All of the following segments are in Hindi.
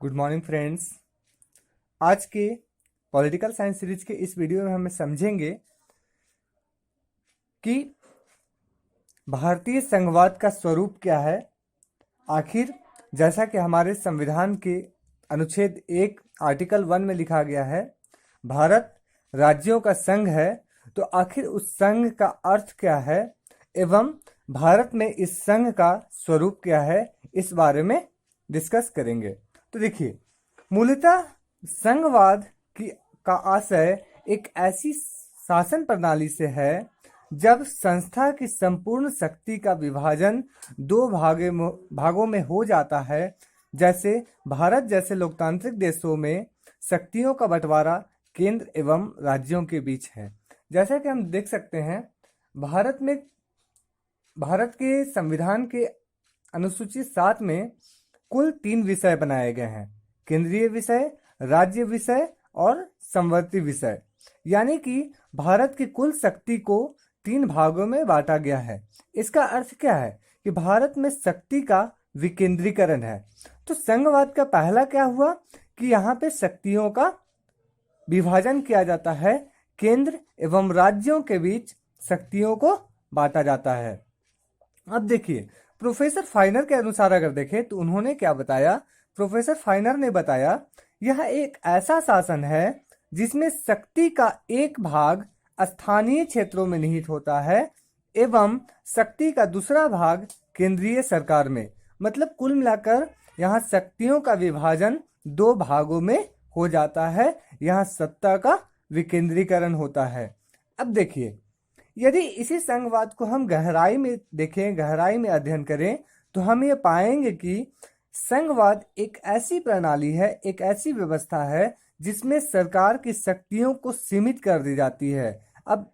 Good morning friends. आज के पॉलिटिकल साइंस सीरीज के इस वीडियो में हम समझेंगे कि भारतीय संघवाद का स्वरूप क्या है। आखिर जैसा कि हमारे संविधान के अनुच्छेद 1 आर्टिकल 1 में लिखा गया है, भारत राज्यों का संघ है। तो आखिर उस संघ का अर्थ क्या है एवं भारत में इस संघ का स्वरूप क्या है, इस बारे में डिस्कस करेंगे। तो देखिए, मूलतः संघवाद का आशय एक ऐसी शासन प्रणाली से है जब संस्था की संपूर्ण शक्ति का विभाजन दो भागों में हो जाता है। जैसे भारत जैसे लोकतांत्रिक देशों में शक्तियों का बंटवारा केंद्र एवं राज्यों के बीच है। जैसा कि हम देख सकते हैं, भारत के संविधान के अनुसूची 7 में कुल 3 विषय बनाए गए हैं: केंद्रीय विषय, राज्य विषय और समवर्ती विषय। यानी कि भारत की कुल शक्ति को 3 भागों में बांटा गया है। इसका अर्थ क्या है कि भारत में शक्ति का विकेंद्रीकरण है। तो संघवाद का पहला क्या हुआ कि यहाँ पे शक्तियों का विभाजन किया जाता है, केंद्र एवं राज्यों के बीच शक्तियों को बांटा जाता है। अब देखिए, प्रोफेसर फाइनर के अनुसार अगर देखें तो उन्होंने क्या बताया। प्रोफेसर फाइनर ने बताया, यह एक ऐसा शासन है जिसमें शक्ति का एक भाग स्थानीय क्षेत्रों में निहित होता है एवं शक्ति का दूसरा भाग केंद्रीय सरकार में। मतलब कुल मिलाकर यहाँ शक्तियों का विभाजन 2 भागों में हो जाता है। यहाँ सत्ता का विकेंद्रीकरण होता है। अब देखिए, यदि इसी संघवाद को हम गहराई में देखें, गहराई में अध्ययन करें, तो हम ये पाएंगे कि संघवाद एक ऐसी प्रणाली है, एक ऐसी व्यवस्था है जिसमें सरकार की शक्तियों को सीमित कर दी जाती है। अब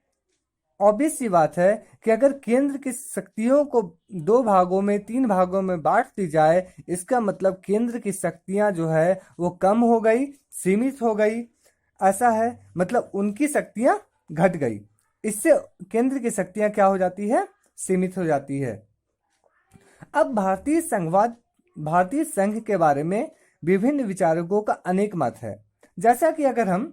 ऑब्वियस सी बात है कि अगर केंद्र की शक्तियों को 2 भागों में 3 भागों में बांट दी जाए, इसका मतलब केंद्र की शक्तियां जो है वो कम हो गई, सीमित हो गई। ऐसा है, मतलब उनकी शक्तियां घट गई। इससे केंद्र की शक्तियां क्या हो जाती है? सीमित हो जाती है। अब भारतीय संघ के बारे में विभिन्न विचारकों का अनेक मत है। जैसा कि अगर हम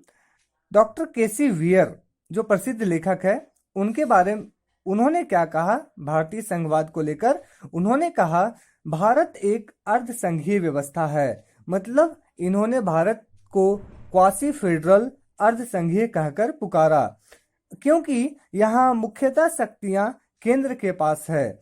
डॉक्टर केसी वियर, जो प्रसिद्ध लेखक है, उनके बारे में उन्होंने क्या कहा भारतीय संघवाद को लेकर। उन्होंने कहा, भारत एक अर्ध संघीय व्यवस्था है। मतलब इन्होंने भारत को क्वासी फेडरल अर्ध संघीय कहकर पुकारा, क्योंकि यहाँ मुख्यतः शक्तियां केंद्र के पास है।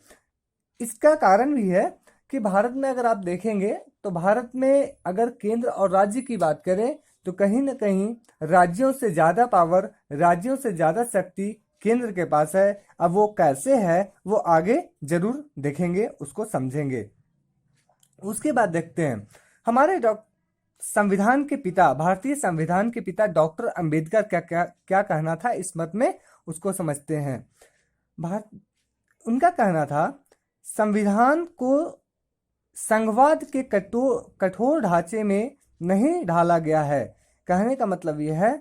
इसका कारण भी है कि भारत में अगर आप देखेंगे तो भारत में अगर केंद्र और राज्य की बात करें तो कहीं ना कहीं राज्यों से ज़्यादा पावर, राज्यों से ज़्यादा शक्ति केंद्र के पास है। अब वो कैसे है वो आगे जरूर देखेंगे, उसको समझेंगे। उसके बाद देखते हैं हमारे संविधान के पिता, भारतीय संविधान के पिता डॉक्टर अंबेडकर क्या कहना था इस मत में, उसको समझते हैं। उनका कहना था, संविधान को संघवाद के कठोर ढांचे में नहीं ढाला गया है। कहने का मतलब यह है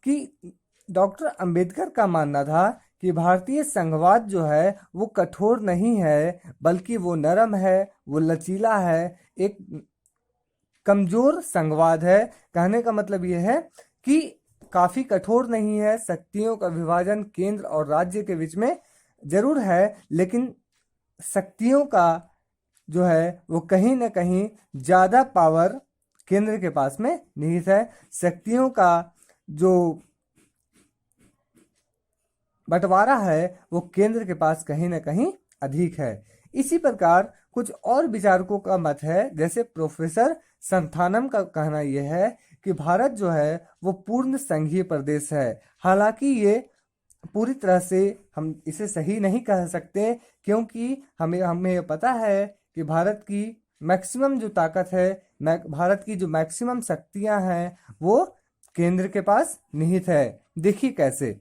कि डॉक्टर अंबेडकर का मानना था कि भारतीय संघवाद जो है वो कठोर नहीं है, बल्कि वो नरम है, वो लचीला है, एक कमजोर संघवाद है। कहने का मतलब यह है कि काफी कठोर नहीं है। शक्तियों का विभाजन केंद्र और राज्य के बीच में जरूर है, लेकिन शक्तियों का जो है वो कहीं ना कहीं ज्यादा पावर केंद्र के पास में निहित है। शक्तियों का जो बंटवारा है वो केंद्र के पास कहीं ना कहीं अधिक है। इसी प्रकार कुछ और विचारकों का मत है, जैसे प्रोफेसर संथानम का कहना यह है कि भारत जो है वो पूर्ण संघीय प्रदेश है। हालांकि ये पूरी तरह से हम इसे सही नहीं कह सकते, क्योंकि हमें पता है कि भारत की मैक्सिमम जो ताकत है, भारत की जो मैक्सिमम शक्तियां हैं वो केंद्र के पास निहित है। देखिए कैसे,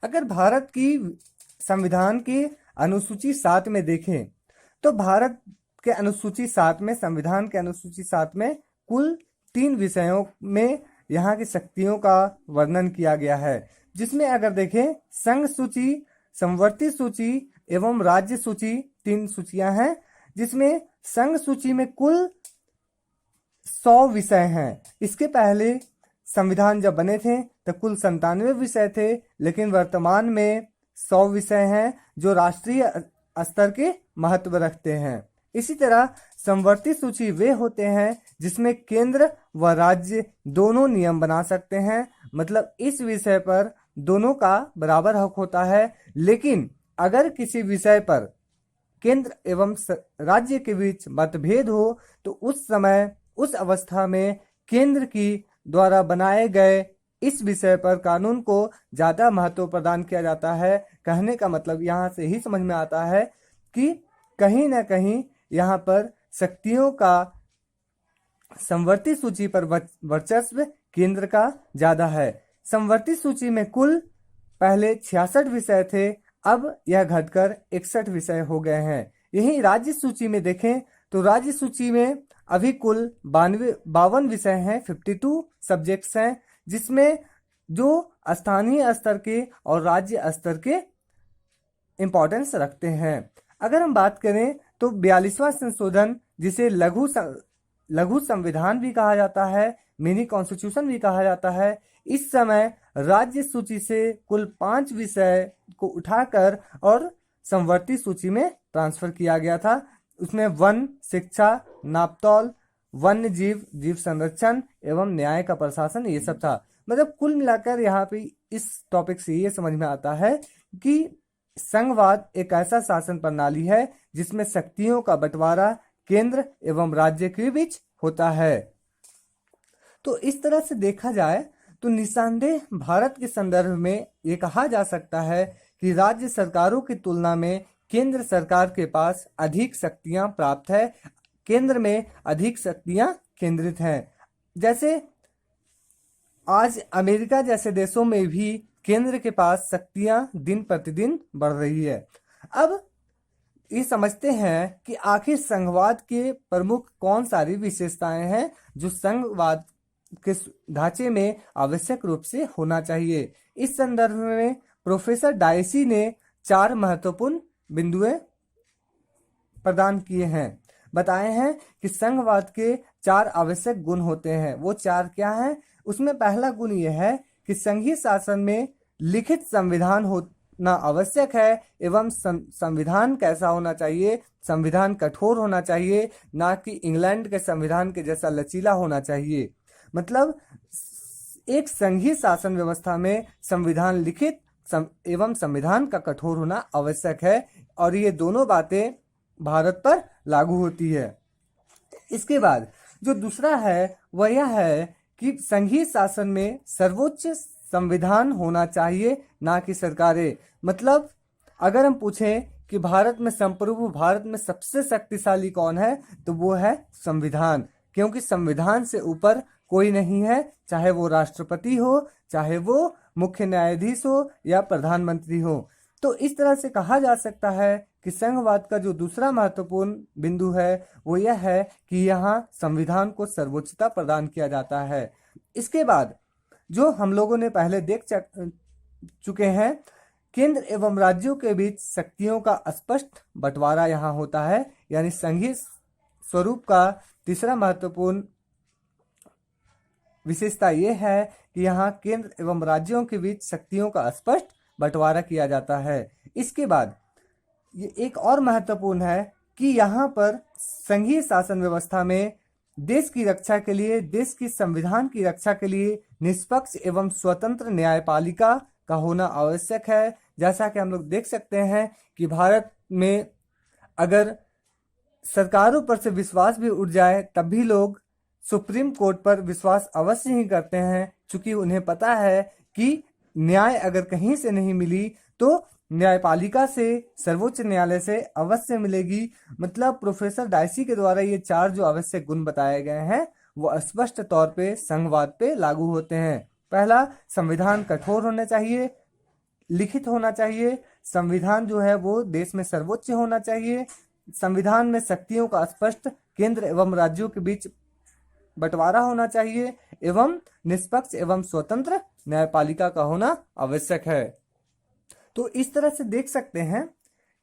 अगर भारत की संविधान की अनुसूची 7 में देखें तो भारत के अनुसूची 7 में, संविधान के अनुसूची 7 में कुल 3 विषयों में यहाँ की शक्तियों का वर्णन किया गया है। जिसमें अगर देखें, संघ सूची, समवर्ती सूची एवं राज्य सूची, 3 सूचियां हैं। जिसमें संघ सूची में कुल 100 विषय हैं। इसके पहले संविधान जब बने थे तो कुल 97 विषय थे, लेकिन वर्तमान में 100 विषय हैं जो राष्ट्रीय स्तर के महत्व रखते हैं। इसी तरह समवर्ती सूची वे होते हैं जिसमें केंद्र व राज्य दोनों नियम बना सकते हैं, मतलब इस विषय पर दोनों का बराबर हक होता है। लेकिन अगर किसी विषय पर केंद्र एवं राज्य के बीच मतभेद हो तो उस समय, उस अवस्था में केंद्र की द्वारा बनाए गए इस विषय पर कानून को ज्यादा महत्व प्रदान किया जाता है। कहने का मतलब यहाँ से ही समझ में आता है कि कहीं ना कहीं यहाँ पर शक्तियों का समवर्ती सूची पर वर्चस्व केंद्र का ज्यादा है। समवर्ती सूची में कुल पहले 66 विषय थे, अब यह घटकर 61 विषय हो गए हैं। यही राज्य सूची में देखें तो राज्य सूची में अभी कुल 52 विषय हैं, 52 सब्जेक्ट्स हैं, जिसमें जो स्थानीय स्तर के और राज्य स्तर के इम्पोर्टेंस रखते हैं। अगर हम बात करें तो 42वां संशोधन, जिसे लघु संविधान भी कहा जाता है, मिनी कॉन्स्टिट्यूशन भी कहा जाता है, इस समय राज्य सूची से कुल 5 विषय को उठाकर और समवर्ती सूची में ट्रांसफर किया गया था। उसमें वन, शिक्षा, नापतौल, वन्य जीव, जीव संरक्षण एवं न्याय का प्रशासन, ये सब था। मतलब कुल मिलाकर यहाँ पे इस टॉपिक से ये समझ में आता है कि संघवाद एक ऐसा शासन प्रणाली है जिसमें शक्तियों का बंटवारा केंद्र एवं राज्य के बीच होता है। तो इस तरह से देखा जाए तो निस्संदेह भारत के संदर्भ में ये कहा जा सकता है कि राज्य सरकारों की तुलना में केंद्र सरकार के पास अधिक शक्तियां प्राप्त है, केंद्र में अधिक शक्तियां केंद्रित हैं। जैसे आज अमेरिका जैसे देशों में भी केंद्र के पास शक्तियां दिन प्रतिदिन बढ़ रही है। अब ये समझते हैं कि आखिर संघवाद के प्रमुख कौन सारी विशेषताएं हैं जो संघवाद के ढांचे में आवश्यक रूप से होना चाहिए। इस संदर्भ में प्रोफेसर डायसी ने 4 महत्वपूर्ण बिंदुएं प्रदान किए हैं, बताए हैं कि संघवाद के 4 आवश्यक गुण होते हैं। वो 4 क्या हैं? उसमें पहला गुण यह है कि संघीय शासन में लिखित संविधान होना आवश्यक है एवं संविधान कैसा होना चाहिए? संविधान कठोर होना चाहिए, ना कि इंग्लैंड के संविधान के जैसा लचीला होना चाहिए। मतलब एक संघीय शासन व्यवस्था में संविधान लिखित एवं संविधान का कठोर होना आवश्यक है और ये दोनों बातें भारत पर लागू होती है। इसके बाद जो दूसरा है वह यह है कि संघीय शासन में सर्वोच्च संविधान होना चाहिए, ना कि सरकारें। मतलब अगर हम पूछें कि भारत में संप्रभु भारत में सबसे शक्तिशाली कौन है तो वो है संविधान, क्योंकि संविधान से ऊपर कोई नहीं है, चाहे वो राष्ट्रपति हो, चाहे वो मुख्य न्यायाधीश हो या प्रधानमंत्री हो। तो इस तरह से कहा जा सकता है कि संघवाद का जो दूसरा महत्वपूर्ण बिंदु है वो यह है कि यहाँ संविधान को सर्वोच्चता प्रदान किया जाता है। इसके बाद जो हम लोगों ने पहले देख चुके हैं, केंद्र एवं राज्यों के बीच शक्तियों का स्पष्ट बंटवारा यहाँ होता है, यानी संघीय स्वरूप का तीसरा महत्वपूर्ण विशेषता ये है कि यहाँ केंद्र एवं राज्यों के बीच शक्तियों का स्पष्ट बंटवारा किया जाता है। इसके बाद ये एक और महत्वपूर्ण है कि यहाँ पर संघीय शासन व्यवस्था में देश की रक्षा के लिए, देश की संविधान की रक्षा के लिए निष्पक्ष एवं स्वतंत्र न्यायपालिका का होना आवश्यक है। जैसा कि हम लोग देख सकते हैं कि भारत में अगर सरकारों पर से विश्वास भी उठ जाए तब भी लोग सुप्रीम कोर्ट पर विश्वास अवश्य ही करते हैं, क्योंकि उन्हें पता है कि न्याय अगर कहीं से नहीं मिली तो न्यायपालिका से, सर्वोच्च न्यायालय से अवश्य मिलेगी। मतलब प्रोफेसर डायसी के द्वारा ये 4 जो आवश्यक गुण बताए गए हैं वो स्पष्ट तौर पे संघवाद पे लागू होते हैं। पहला, संविधान कठोर होना चाहिए, लिखित होना चाहिए। संविधान जो है वो देश में सर्वोच्च होना चाहिए। संविधान में शक्तियों का स्पष्ट केंद्र एवं राज्यों के बीच बंटवारा होना चाहिए एवं निष्पक्ष एवं स्वतंत्र न्यायपालिका का होना आवश्यक है। तो इस तरह से देख सकते हैं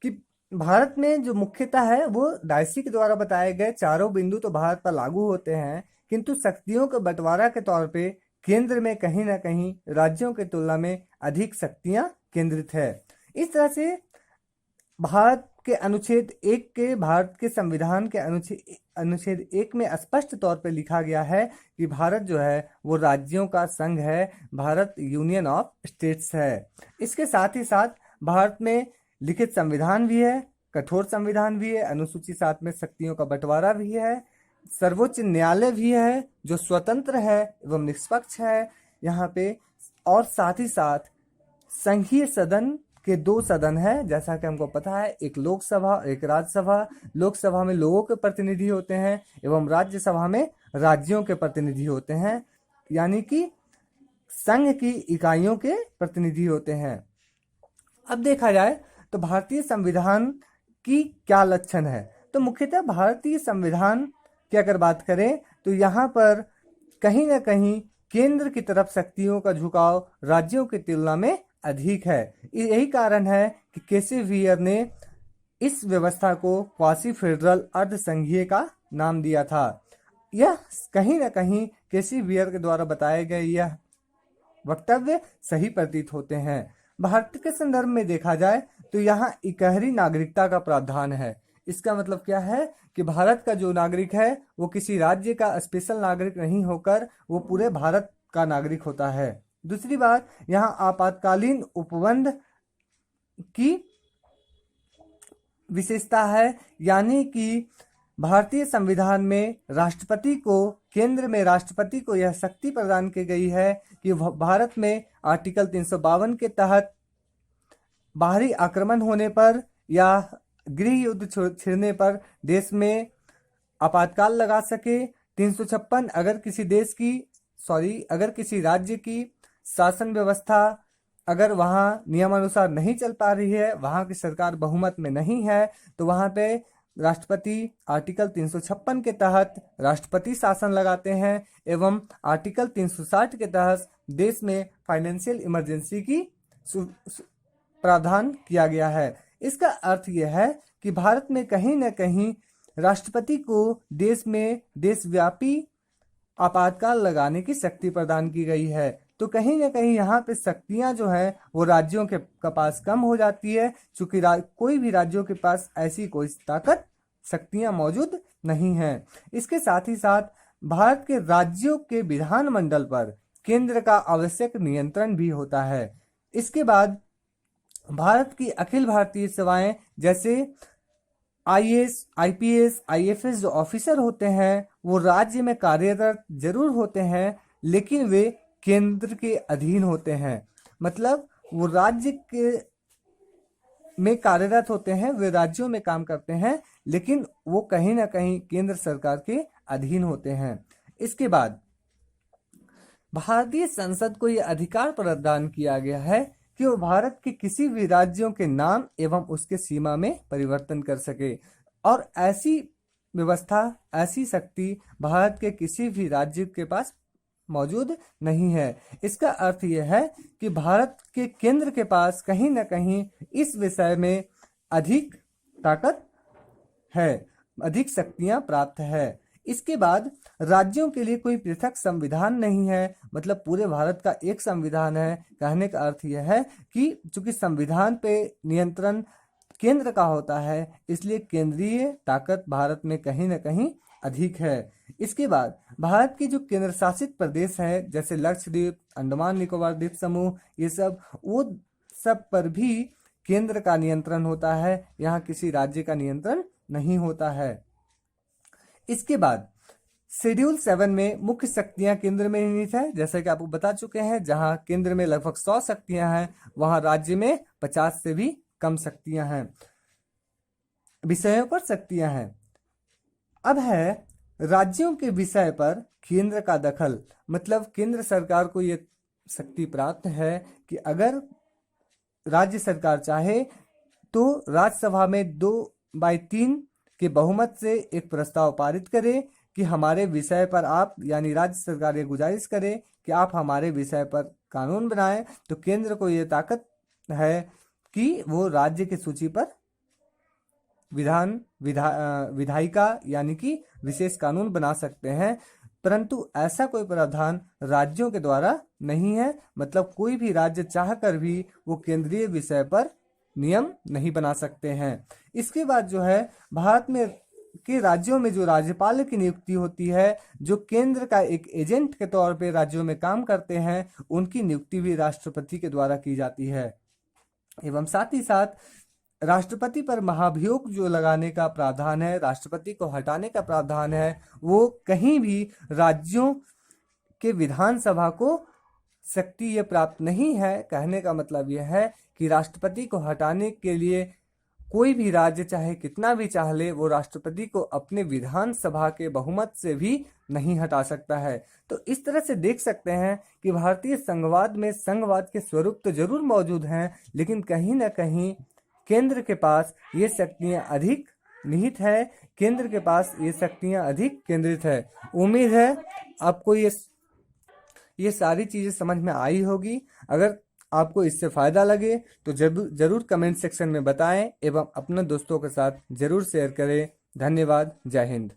कि भारत में जो मुख्यतः है वो डायसी के द्वारा बताए गए चारों बिंदु तो भारत पर लागू होते हैं, किंतु शक्तियों के बंटवारा के तौर पे केंद्र में कहीं ना कहीं राज्यों की तुलना में अधिक शक्तियां केंद्रित है। इस तरह से भारत के अनुच्छेद एक के भारत के संविधान के अनुच्छेद एक में स्पष्ट तौर पर लिखा गया है कि भारत जो है वो राज्यों का संघ है, भारत यूनियन ऑफ स्टेट्स है। इसके साथ ही साथ भारत में लिखित संविधान भी है, कठोर संविधान भी है, अनुसूची 7 में शक्तियों का बंटवारा भी है, सर्वोच्च न्यायालय भी है जो स्वतंत्र है एवं निष्पक्ष है यहाँ पे, और साथ ही साथ संघीय सदन के 2 सदन है, जैसा कि हमको पता है, एक लोकसभा और एक राज्यसभा। लोकसभा में लोगों के प्रतिनिधि होते हैं एवं राज्यसभा में राज्यों के प्रतिनिधि होते हैं, यानी कि संघ की इकाइयों के प्रतिनिधि होते हैं। अब देखा जाए तो भारतीय संविधान की क्या लक्षण है, तो मुख्यतः भारतीय संविधान की अगर बात करें तो यहाँ पर कहीं ना कहीं केंद्र की तरफ शक्तियों का झुकाव राज्यों की तुलना में अधिक है। यही कारण है कि केसी वियर ने इस व्यवस्था को क्वासी फेडरल अर्ध संघीय का नाम दिया था। यह कहीं ना कहीं केसी वियर के द्वारा बताए गए यह वक्तव्य सही प्रतीत होते हैं। भारत के संदर्भ में देखा जाए तो यहाँ इकहरी नागरिकता का प्रावधान है। इसका मतलब क्या है कि भारत का जो नागरिक है वो किसी राज्य का स्पेशल नागरिक नहीं होकर वो पूरे भारत का नागरिक होता है। दूसरी बात, यहाँ आपातकालीन उपबंध की विशेषता है, यानी कि भारतीय संविधान में राष्ट्रपति को, केंद्र में राष्ट्रपति को यह शक्ति प्रदान की गई है कि भारत में आर्टिकल 352 के तहत बाहरी आक्रमण होने पर या गृह युद्ध छिड़ने पर देश में आपातकाल लगा सके। 356 अगर किसी राज्य की शासन व्यवस्था अगर वहाँ नियमानुसार नहीं चल पा रही है, वहाँ की सरकार बहुमत में नहीं है, तो वहाँ पे राष्ट्रपति आर्टिकल 356 के तहत राष्ट्रपति शासन लगाते हैं एवं आर्टिकल 360 के तहत देश में फाइनेंशियल इमरजेंसी की प्रावधान किया गया है। इसका अर्थ यह है कि भारत में कहीं न कहीं राष्ट्रपति को देश में देशव्यापी आपातकाल लगाने की शक्ति प्रदान की गई है। तो कहीं ना कहीं यहाँ पे शक्तियाँ जो हैं वो राज्यों के पास कम हो जाती है, चूंकि कोई भी राज्यों के पास ऐसी कोई ताकत शक्तियाँ मौजूद नहीं हैं। इसके साथ ही साथ भारत के राज्यों के विधानमंडल पर केंद्र का आवश्यक नियंत्रण भी होता है। इसके बाद भारत की अखिल भारतीय सेवाएं जैसे आईएएस, आईपीएस, आईएफएस जो ऑफिसर होते हैं वो राज्य में कार्यरत जरूर होते हैं, लेकिन वे केंद्र के अधीन होते हैं। मतलब वो राज्य के में कार्यरत होते हैं, वे राज्यों में काम करते हैं, लेकिन वो कहीं ना कहीं केंद्र सरकार के अधीन होते हैं। इसके बाद भारतीय संसद को यह अधिकार प्रदान किया गया है कि वो भारत के किसी भी राज्यों के नाम एवं उसके सीमा में परिवर्तन कर सके, और ऐसी व्यवस्था, ऐसी शक्ति भारत के किसी भी राज्य के पास मौजूद नहीं है। इसका अर्थ यह है कि भारत के केंद्र के पास कहीं ना कहीं इस विषय में अधिक ताकत है, अधिक शक्तियां प्राप्त है। इसके बाद राज्यों के लिए कोई पृथक संविधान नहीं है, मतलब पूरे भारत का एक संविधान है। कहने का अर्थ यह है कि चूंकि संविधान पे नियंत्रण केंद्र का होता है, इसलिए केंद्रीय ताकत भारत में कहीं ना कहीं अधिक है। इसके बाद भारत की जो केंद्र शासित प्रदेश है जैसे लक्षद्वीप, अंडमान निकोबार द्वीप समूह, ये सब, वो सब पर भी केंद्र का नियंत्रण होता है, यहाँ किसी राज्य का नियंत्रण नहीं होता है। इसके बाद शेड्यूल 7 में मुख्य शक्तियां केंद्र में निहित है, जैसे कि आपको बता चुके हैं। जहां केंद्र में लगभग 100 शक्तियां हैं, वहां राज्य में 50 से भी कम शक्तियां हैं, विषयों पर शक्तियां हैं। अब है राज्यों के विषय पर केंद्र का दखल। मतलब केंद्र सरकार को यह शक्ति प्राप्त है कि अगर राज्य सरकार चाहे तो राज्यसभा में 2/3 के बहुमत से एक प्रस्ताव पारित करे कि हमारे विषय पर आप, यानी राज्य सरकार ये गुजारिश करे कि आप हमारे विषय पर कानून बनाएं, तो केंद्र को ये ताकत है कि वो राज्य की सूची पर विधायिका यानी कि विशेष कानून बना सकते हैं, परंतु ऐसा कोई प्रावधान राज्यों के द्वारा नहीं है। मतलब कोई भी राज्य चाहकर भी वो केंद्रीय विषय पर नियम नहीं बना सकते हैं। इसके बाद जो है भारत में के राज्यों में जो राज्यपाल की नियुक्ति होती है, जो केंद्र का एक एजेंट के तौर पे राज्यों में काम करते हैं, उनकी नियुक्ति भी राष्ट्रपति के द्वारा की जाती है। एवं साथ ही साथ राष्ट्रपति पर महाभियोग जो लगाने का प्रावधान है, राष्ट्रपति को हटाने का प्रावधान है, वो कहीं भी राज्यों के विधानसभा को शक्ति ये प्राप्त नहीं है। कहने का मतलब यह है कि राष्ट्रपति को हटाने के लिए कोई भी राज्य चाहे कितना भी चाह ले, वो राष्ट्रपति को अपने विधानसभा के बहुमत से भी नहीं हटा सकता है। तो इस तरह से देख सकते हैं कि भारतीय संघवाद में संघवाद के स्वरूप तो जरूर मौजूद हैं, लेकिन कहीं ना कहीं केंद्र के पास ये शक्तियां अधिक निहित है, केंद्र के पास ये शक्तियां अधिक केंद्रित है। उम्मीद है आपको ये सारी चीजें समझ में आई होगी। अगर आपको इससे फायदा लगे तो जरूर कमेंट सेक्शन में बताएं एवं अपने दोस्तों के साथ जरूर शेयर करें। धन्यवाद। जय हिंद।